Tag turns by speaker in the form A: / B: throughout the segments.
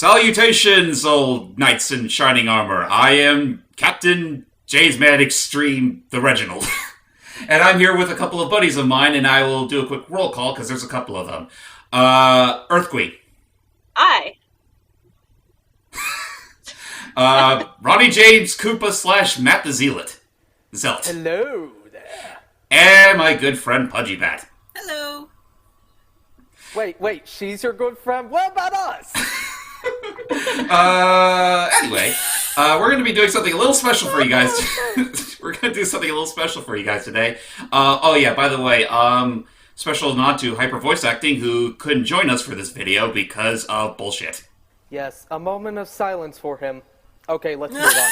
A: Salutations, old knights in shining armor. I am Captain JamesmanXtreme, the Reginald. And I'm here with a couple of buddies of mine, and I will do a quick roll call, because there's a couple of them. EarthGwee.
B: Aye.
A: RonnieJKoopa /Matt the Zealot.
C: Hello there.
A: And my good friend PudgyBat.
D: Hello.
C: Wait, she's your good friend? What about us?
A: Anyway, we're going to be doing something a little special for you guys. We're going to do something a little special for you guys today. Oh yeah, by the way, special nod to Hyper Voice Acting, who couldn't join us for this video because of bullshit.
C: Yes, a moment of silence for him. Okay, let's move on.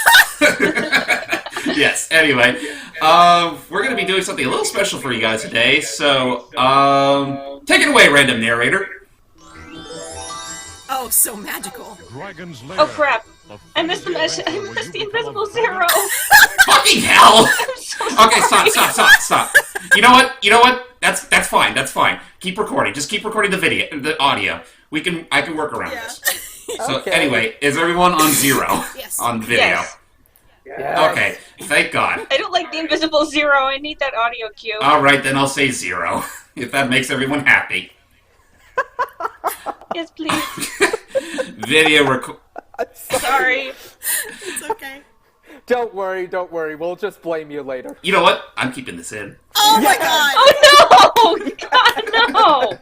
A: Yes, anyway, we're going to be doing something a little special for you guys today, so, take it away, random narrator.
D: Oh, so magical.
B: Oh crap. I missed the invisible zero.
A: Fucking hell! Okay, stop. You know what? That's fine. Keep recording. Just keep recording the audio. I can work around this. So,
C: Okay.
A: Anyway, is everyone on zero?
D: Yes.
A: On video?
B: Yes.
C: Yes.
A: Okay, thank God.
B: I don't like the invisible zero. I need that audio cue.
A: Alright, then I'll say zero, if that makes everyone happy.
B: Yes, please.
A: Video record.
B: Sorry.
D: It's okay.
C: Don't worry. We'll just blame you later.
A: You know what? I'm keeping this in.
D: Oh my god.
B: Oh no! God, no!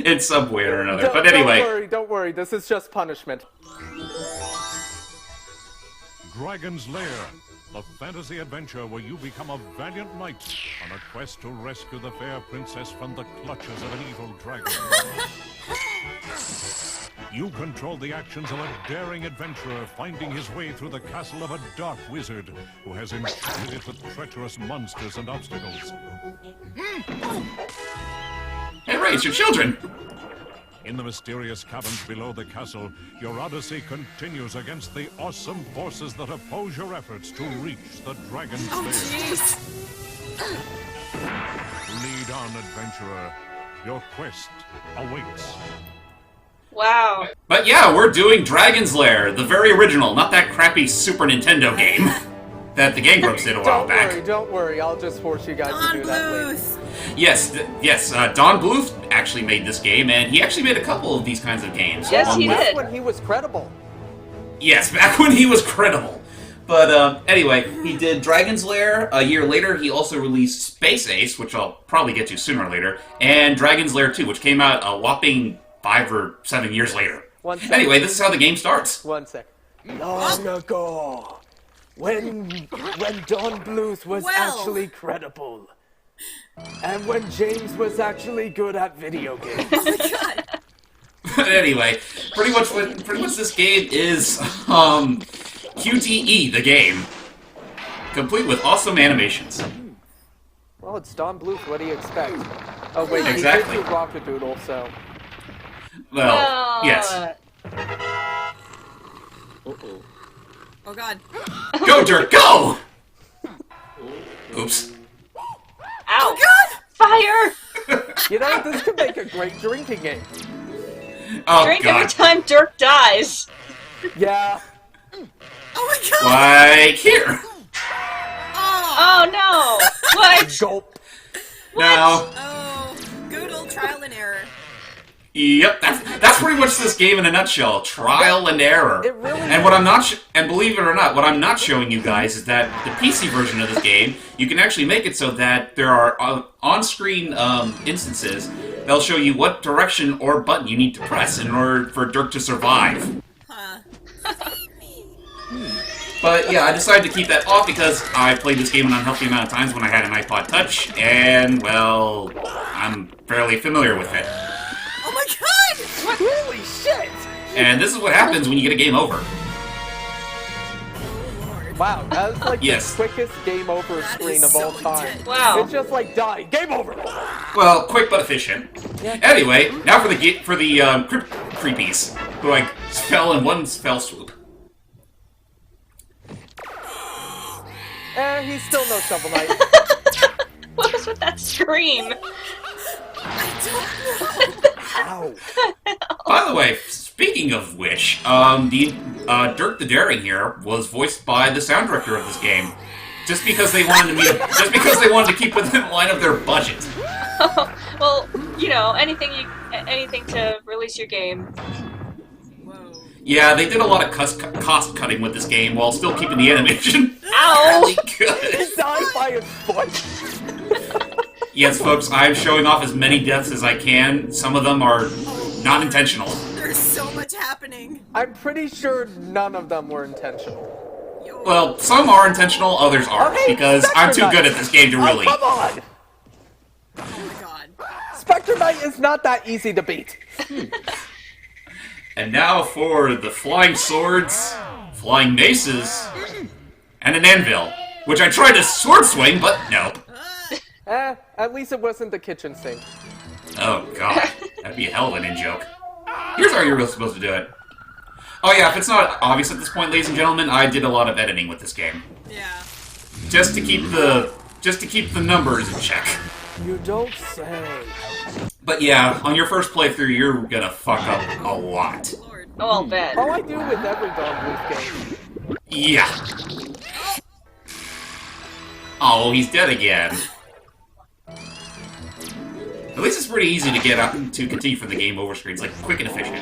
A: In some way or another. But anyway.
C: Don't worry. This is just punishment.
E: Dragon's Lair, a fantasy adventure where you become a valiant knight on a quest to rescue the fair princess from the clutches of an evil dragon. You control the actions of a daring adventurer finding his way through the castle of a dark wizard who has enchanted it with treacherous monsters and obstacles.
A: Hey, Ray, it's your children!
E: In the mysterious caverns below the castle, your odyssey continues against the awesome forces that oppose your efforts to reach the Dragon's
D: Oh
E: Lair.
D: jeez.
E: Lead on, adventurer. Your quest awaits.
B: Wow.
A: But yeah, we're doing Dragon's Lair, the very original, not that crappy Super Nintendo game that the Game Grumps did a while back.
C: Don't worry. I'll just force you guys
D: Don
C: to do that later.
D: Bluth.
A: Yes, Don Bluth actually made this game, and he actually made a couple of these kinds of games.
B: Yes, he
C: Back
B: did.
C: when he was credible.
A: Yes, back when he was credible. But anyway, he did Dragon's Lair. A year later, he also released Space Ace, which I'll probably get to sooner or later, and Dragon's Lair 2, which came out a whopping 5 or 7 years later. Anyway, this is how the game starts.
C: 1 sec. Long ago, when Don Bluth was actually credible, and when James was actually good at video games.
D: Oh my god.
A: But anyway, pretty much this game is QTE, the game, complete with awesome animations.
C: Well, it's Don Bluth. What do you expect? Oh wait,
A: Exactly.
C: he did do Rockadoodle, so.
A: Well, yes.
D: Oh god.
A: Go, Dirk, go! Oops.
B: Ow.
D: God!
B: Fire!
C: You know, this could make a great drinking game.
A: Oh,
B: Drink every
A: God.
B: time Dirk dies.
C: Yeah.
D: Oh my god.
A: Like here.
D: Oh.
B: Oh no! What?
C: Gulp.
A: Now,
D: Oh. Good old trial and error.
A: yep, that's pretty much this game in a nutshell. Trial and error.
C: It really
A: And what I'm not, and believe it or not, what I'm not showing you guys is that the PC version of this game, you can actually make it so that there are on-screen instances that'll show you what direction or button you need to press in order for Dirk to survive.
D: Huh.
A: But yeah, I decided to keep that off because I played this game an unhealthy amount of times when I had an iPod Touch, and, well, I'm fairly familiar with it.
D: Oh my god!
C: Holy shit!
A: And this is what happens when you get a game over.
D: Oh lord.
C: Wow, that was like
A: Yes.
C: the quickest game over
D: That
C: screen
D: is
C: of all
D: so
C: time.
D: intense.
B: Wow.
C: It's just like die. Game over.
A: Well, quick but efficient.
C: Yeah.
A: Anyway, now for the creepies, who I fell in one fell swoop.
C: He's still no Shovel Knight.
B: What was with that scream?
D: I don't know.
C: Ow.
A: the way, speaking of which, Dirk the Daring here was voiced by the sound director of this game, just because they wanted to keep within line of their budget.
B: Well, you know, anything to release your game.
D: Whoa.
A: Yeah, they did a lot of cost cutting with this game while still keeping the animation
B: Ow!
A: really good.
C: He died by his foot.
A: Yes, folks, I'm showing off as many deaths as I can. Some of them are not intentional.
D: There's so much happening.
C: I'm pretty sure none of them were intentional.
D: Yo.
A: Well, some are intentional, others aren't,
C: Okay,
A: because I'm too good at this game to really...
C: Oh, come on!
D: Oh my god.
C: Spectre Knight is not that easy to beat.
A: And now for the flying swords, flying maces, and an anvil, which I tried to sword swing, but nope.
C: At least it wasn't the kitchen sink.
A: Oh god, that'd be a hell of an in-joke. Here's how you're really supposed to do it. Oh yeah, if it's not obvious at this point, ladies and gentlemen, I did a lot of editing with this game.
D: Yeah.
A: Just to keep the numbers in check.
C: You don't say.
A: But yeah, on your first playthrough, you're gonna fuck up a lot.
D: Lord.
B: Oh, I'll bet.
C: All I do with every Dog Bluth game.
A: Yeah. Oh, he's dead again. At least it's pretty easy to get up to continue from the game over screens, like quick and efficient.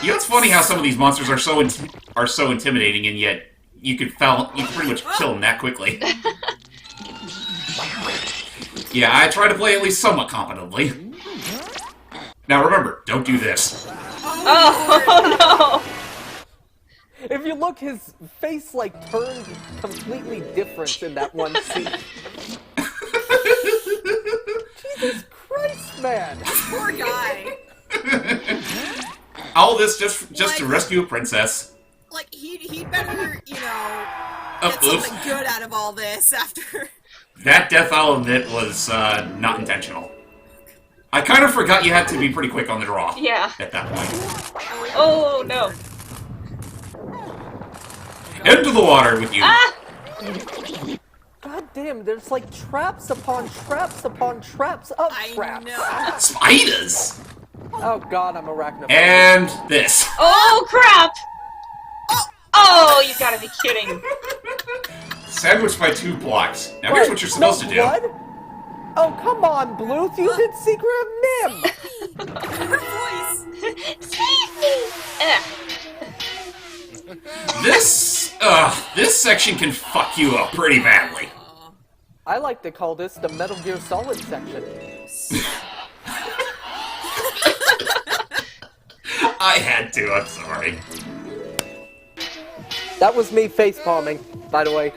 A: You know, it's funny how some of these monsters are so intimidating, and yet you can pretty much kill them that quickly. Yeah, I try to play at least somewhat competently. Now remember, don't do this.
B: Oh no!
C: If you look, his face, like, turned completely different in that one scene. Jesus Christ, man!
D: Poor guy.
A: All this just to rescue a princess.
D: Like, he'd better, you know,
A: Oops.
D: get something good out of all this after...
A: That death element was not intentional. I kind of forgot you had to be pretty quick on the draw.
B: Yeah.
A: At that point.
B: Oh no!
A: Into the water with you.
B: Ah!
C: God damn, there's like traps upon traps upon traps of traps.
D: I know.
A: Spiders.
C: Oh god, I'm arachnophobic.
A: And this.
B: Oh crap! Oh, you gotta be kidding!
A: Sandwiched by 2 blocks. Now here's what you're supposed to do.
C: What? Oh, come on, Bluth, you did Secret of Nim!
D: Her voice.
B: Save me!
A: This section can fuck you up pretty badly.
C: I like to call this the Metal Gear Solid section.
A: I had to, I'm sorry.
C: That was me facepalming, by the way.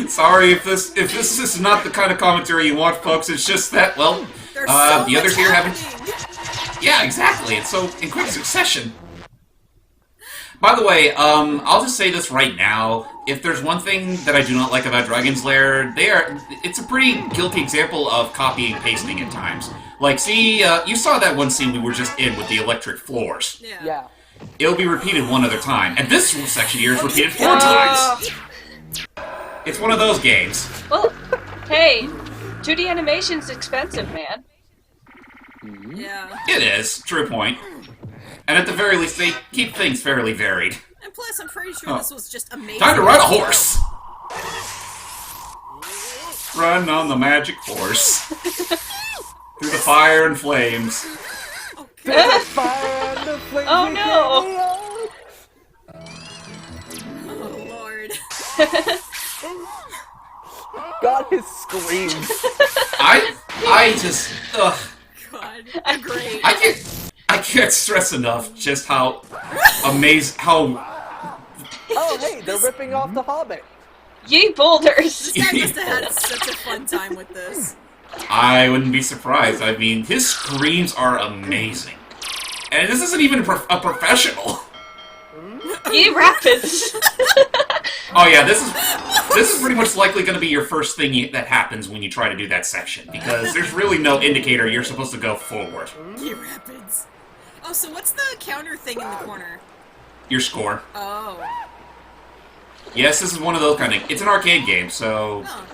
A: Sorry if this is not the kind of commentary you want, folks. It's just that, well,
D: There's so
A: the others
D: much
A: here haven't...
D: happening.
A: Yeah, exactly. It's so in quick succession. By the way, I'll just say this right now. If there's one thing that I do not like about Dragon's Lair, it's a pretty guilty example of copying and pasting at times. Like, see, you saw that one scene we were just in with the electric floors.
C: Yeah.
A: It'll be repeated one other time, and this section here is repeated 4 times. It's one of those games.
B: Well, hey, 2D animation's expensive, man.
D: Yeah.
A: It is, true point. And at the very least, they keep things fairly varied.
D: And plus, I'm pretty sure this was just amazing.
A: Time to ride a horse! Run on the magic horse. Through the fire and flames.
C: Fire and the flames
B: Oh,
C: we
B: no.
C: carry on.
D: Oh, Lord.
C: God, his screams.
A: I just, ugh.
D: God. Great.
A: I can't stress enough just how
C: Oh, hey, they're ripping off the Hobbit.
B: Ye boulders!
D: This guy must have had such a fun time with this.
A: I wouldn't be surprised. I mean, his screams are amazing. And this isn't even a professional.
B: Ye rapids!
A: Oh yeah, this is pretty much likely going to be your first thing that happens when you try to do that section, because there's really no indicator you're supposed to go forward.
D: Ye rapids. Oh, so what's the counter thing in the corner?
A: Your score.
D: Oh.
A: Yes, this is one of those kind of... It's an arcade game, so...
D: Oh.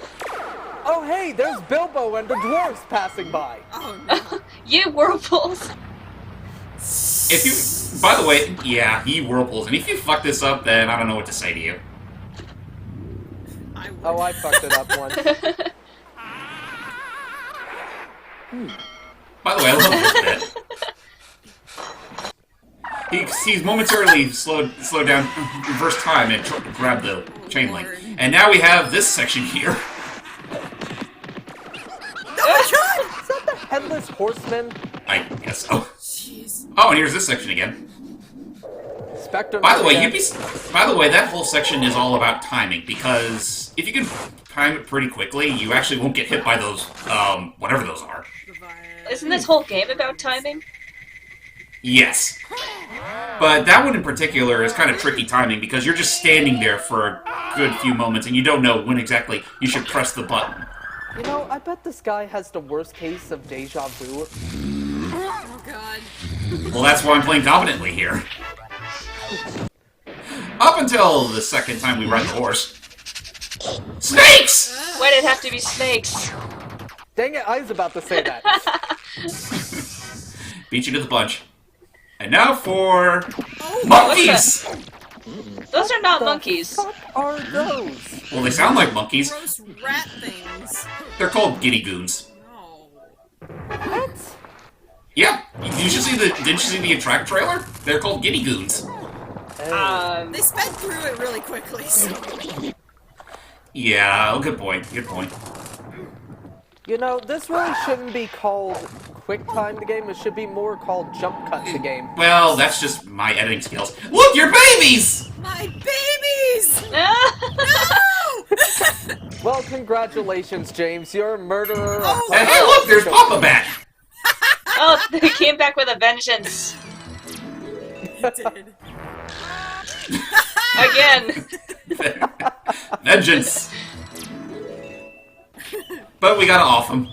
C: Oh, hey, there's Bilbo and the dwarves passing by.
D: Oh no.
B: You whirlpools.
A: If you, by the way, yeah, he whirlpools, and if you fuck this up, then I don't know what to say to you.
D: I would.
C: Oh, I fucked it up once.
A: By the way, I love this bit. He's momentarily slowed down, reverse time, and grabbed the chain link. And now we have this section here.
D: Oh my god!
C: Is that the Headless Horseman?
A: I guess so.
D: Jeez.
A: Oh, and here's this section again.
C: Spectre.
A: By the way, that whole section is all about timing, because if you can time it pretty quickly, you actually won't get hit by those, whatever those are.
B: Isn't this whole game about timing?
A: Yes. But that one in particular is kind of tricky timing, because you're just standing there for a good few moments, and you don't know when exactly you should press the button.
C: You know, I bet this guy has the worst case of deja vu.
D: Oh god.
A: Well, that's why I'm playing competently here. Up until the second time we ride the horse. Snakes!
B: Why'd it have to be snakes?
C: Dang it, I was about to say that.
A: Beat you to the punch. And now for... monkeys!
B: Those are not monkeys.
C: What are those?
A: Well, they sound like monkeys.
D: Gross rat things.
A: They're called giddy goons.
D: No.
C: What?
A: Yeah, didn't you see the Attract trailer? They're called giddy goons.
D: They sped through it really quickly, so...
A: Yeah, oh, good point, good point.
C: You know, this really shouldn't be called quick time the game. It should be more called jump cut the game.
A: Well, that's just my editing skills. Look, your babies!
D: My babies! No!
C: Well, congratulations, James. You're a murderer.
D: Oh,
A: And hey, look, there's PudgyBat!
B: Oh, they came back with a vengeance.
D: You did.
B: Again.
A: Vengeance! But we gotta off him.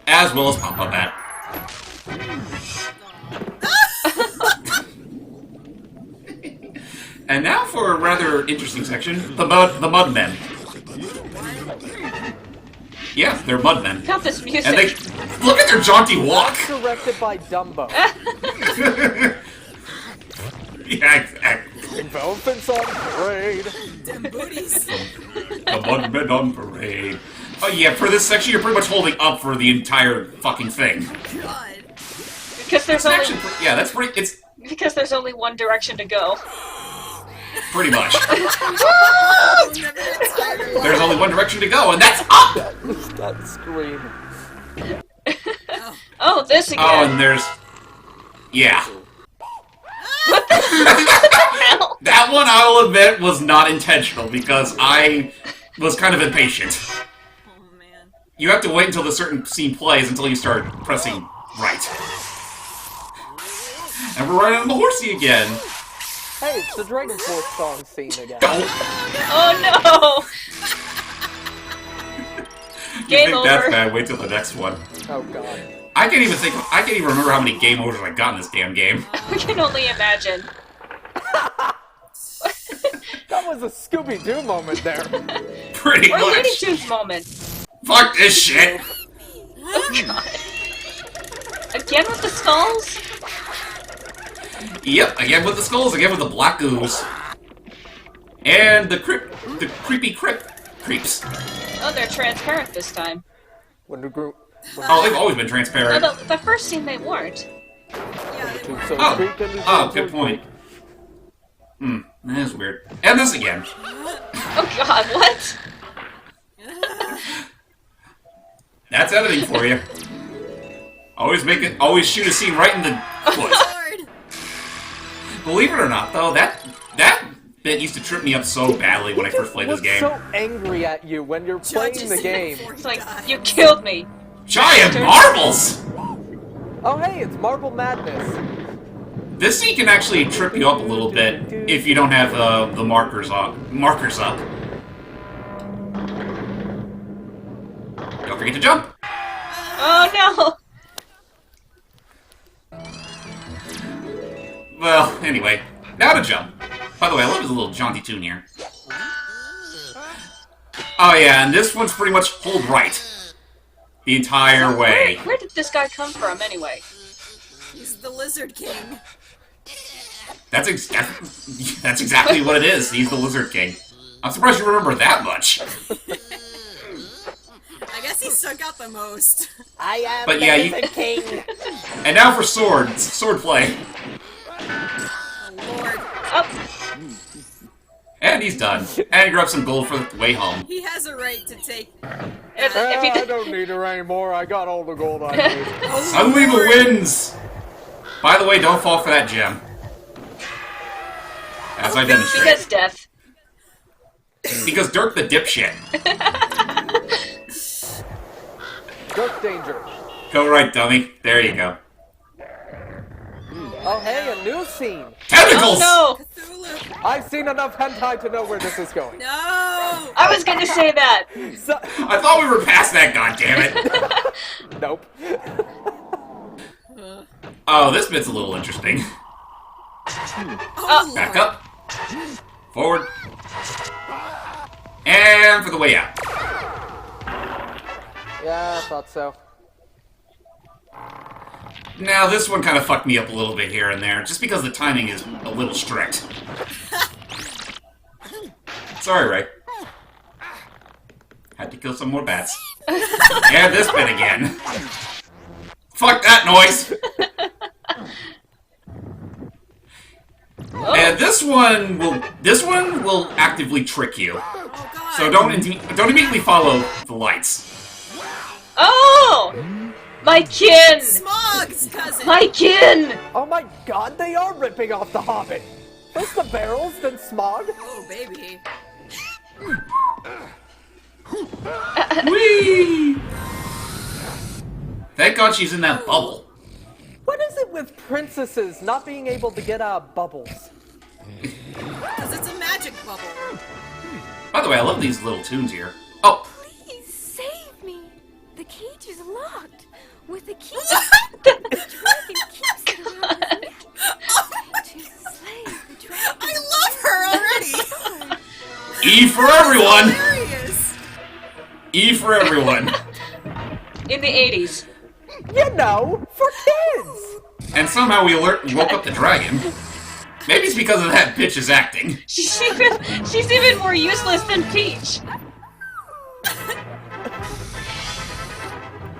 A: As well as PudgyBat. And now for a rather interesting section, the Mudmen. Yeah, they're Mudmen.
B: Got this music.
A: And they look at their jaunty walk.
C: Directed by Dumbo.
A: Yeah, exactly.
C: Elephants on parade.
D: Them booties.
A: The Mudmen on parade. Oh yeah, for this section, you're pretty much holding up for the entire fucking thing.
D: God.
B: Because there's
A: It's
B: only
A: actually, yeah, that's pretty. It's
B: because there's only one direction to go.
A: pretty much.
D: I'll never get tired of
A: There's only one direction to go, and that's up.
C: That scream.
B: Oh, this again.
A: Oh, and there's, yeah.
B: What the hell?
A: That one, I will admit, was not intentional because I was kind of impatient.
D: Oh man.
A: You have to wait until the certain scene plays until you start pressing right. And we're riding on the horsey again.
C: Hey, it's the Dragon Force song scene again.
B: Oh no!
A: You
B: Game
A: think
B: over.
A: that's bad? Wait till the next one.
C: Oh god.
A: I can't even remember how many game overs I got in this damn game.
B: I can only imagine.
C: That was a Scooby-Doo moment there.
A: Pretty
B: Or Looney
A: much.
B: Tunes moment.
A: Fuck this shit.
B: Oh god. Again with the skulls?
A: Yep, again with the skulls, again with the black ooze. And the creepy creeps.
B: Oh, they're transparent this time.
C: Wonder Group.
A: Oh, they've always been transparent.
B: No, the first scene they weren't.
D: Yeah, they were.
A: Oh, good point. That is weird. And this again.
B: Oh god, what?
A: That's editing for you. Always shoot a scene right in the foot.
D: Lord.
A: Believe it or not, though, that bit used to trip me up so badly when I first played this game.
C: so angry at you when you're playing
D: Judges
C: the
D: in
C: game.
D: before he
B: It's like,
D: dies.
B: you killed me.
A: Giant marbles!
C: Oh hey, it's Marble Madness.
A: This scene can actually trip you up a little bit if you don't have the markers up. Don't forget to jump.
B: Oh
A: Well, anyway, now to jump. By the way, I love his little jaunty tune here. Oh yeah, and this one's pretty much hold right the entire way.
B: Where did this guy come from, anyway?
D: He's the Lizard King.
A: That's exactly what it is. He's the Lizard King. I'm surprised you remember that much.
D: I guess he stuck out the most.
C: I am
A: But
C: the
A: yeah,
C: Lizard King.
A: And now for sword play.
D: Oh, Lord.
B: Oh,
A: And he's done. And he grabbed some gold for the way home.
D: He has a right to take...
B: if he
C: I
B: did,
C: don't need her anymore. I got all the gold I need.
A: Unbelievable wins! By the way, don't fall for that gem. As I demonstrate.
B: because death.
A: Because Dirk the dipshit.
C: Dirk danger.
A: Go right, dummy. There you go.
C: Oh, hey, a new scene.
A: Tentacles!
B: Oh no!
D: Cthulhu.
C: I've seen enough hentai to know where this is going.
D: No!
B: I was gonna say that!
C: So,
A: I thought we were past that, goddammit.
C: nope.
A: Oh, this bit's a little interesting.
D: Oh,
A: Back
D: Lord.
A: up. Forward. And for the way out.
C: Yeah, I thought so.
A: Now, this one kind of fucked me up a little bit here and there, just because the timing is a little strict. Sorry, Ray. Had to kill some more bats. And this bit again. Fuck that noise! And this one will actively trick you.
D: Oh, God.
A: So don't immediately follow the lights.
B: Oh! My kin!
D: Smog's cousin!
B: My kin!
C: Oh my god, they are ripping off the Hobbit. First the barrels, then Smog.
D: Oh, baby.
A: Whee! Thank God she's in that bubble.
C: What is it with princesses not being able to get out of bubbles?
D: Because it's a magic bubble.
A: By the way, I love these little tunes here. Oh,
F: Please save me. The cage is locked with a key.
D: What?
F: The dragon keeps it around his neck. To slay the dragon.
D: I love her already!
A: E for everyone!
D: Hilarious!
A: E for everyone.
B: In the 80s.
C: You know, for kids.
A: And somehow we woke up the dragon. Maybe it's because of that bitch's acting.
B: She's even more useless than Peach.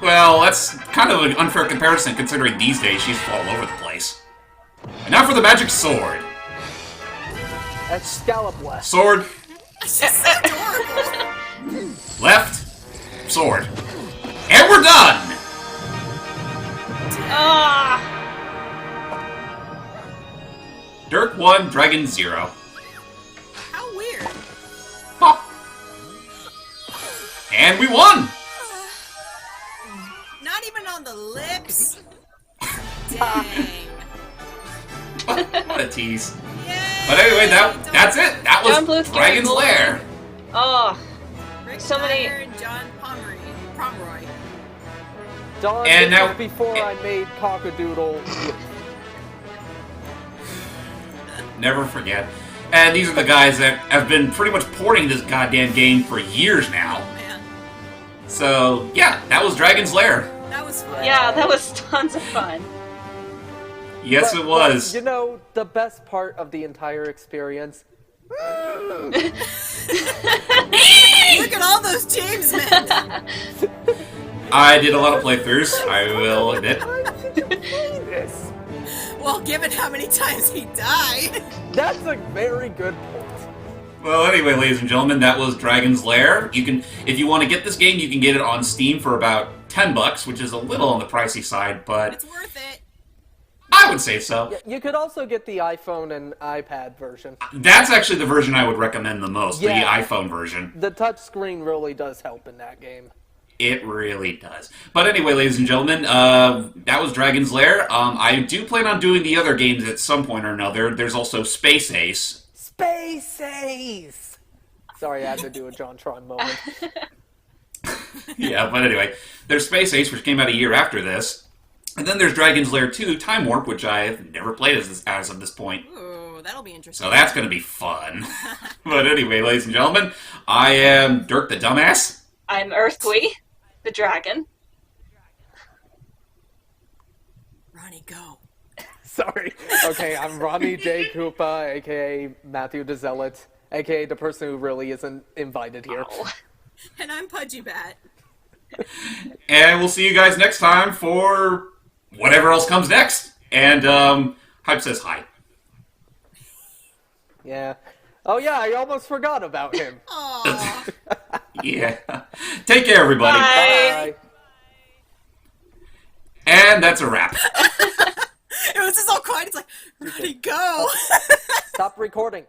A: Well, that's kind of an unfair comparison considering these days she's all over the place. And now for the magic sword.
C: Excalibur.
A: Sword,
D: She's so adorable!
A: left, sword. And we're done!
B: Ah!
A: Dirk 1, Dragon 0.
D: How weird.
A: Pop. And we won!
D: Not even on the lips. Dang.
A: What a tease.
D: Yay!
A: But anyway, that's it. That
B: John
A: was
B: Bluth,
A: Dragon's
B: Gary
A: Lair.
B: Oh.
D: Rick
B: so many-
D: Dyer and John Pomeroy.
C: Dawn,
A: And
C: this
A: now-
C: was before I made Cockadoodle.
A: Never forget. And these are the guys that have been pretty much porting this goddamn game for years now.
D: Oh, man.
A: So, yeah, that was Dragon's Lair.
D: That was fun.
B: Yeah, that was tons of fun.
A: Yes, it was.
C: But, you know, the best part of the entire experience.
D: Look at all those Jamesmen!
A: I did a lot of playthroughs, I will admit.
C: Why did you play this?
D: Well, given how many times he died.
C: That's a very good point.
A: Well, anyway, ladies and gentlemen, that was Dragon's Lair. You can, if you want to get this game, you can get it on Steam for about $10, which is a little on the pricey side, but
D: It's worth it.
A: I would say so.
C: You could also get the iPhone and iPad version.
A: That's actually the version I would recommend the most,
C: Yeah.
A: the iPhone version.
C: The touchscreen really does help in that game.
A: It really does. But anyway, ladies and gentlemen, that was Dragon's Lair. I do plan on doing the other games at some point or another. There's also Space Ace.
C: Space Ace! Sorry, I had to do a JonTron moment.
A: Yeah, but anyway, there's Space Ace, which came out a year after this. And then there's Dragon's Lair 2, Time Warp, which I've never played as of this point.
D: Ooh, that'll be interesting.
A: So that's going to be fun. But anyway, ladies and gentlemen, I am Dirk the Dumbass.
B: I'm EarthGwee, the dragon.
D: Ronnie, go.
C: Sorry. Okay, I'm RonnieJKoopa, aka Matthew the Zealot, aka the person who really isn't invited here.
B: Oh.
D: And I'm PudgyBat.
A: And we'll see you guys next time for whatever else comes next. And Hype says hi.
C: Yeah. Oh yeah, I almost forgot about him.
D: Aww.
A: Yeah. Take care, everybody.
B: Bye.
C: Bye.
A: And that's a wrap.
D: It was just all quiet. It's like, Ronnie, go.
C: Stop recording.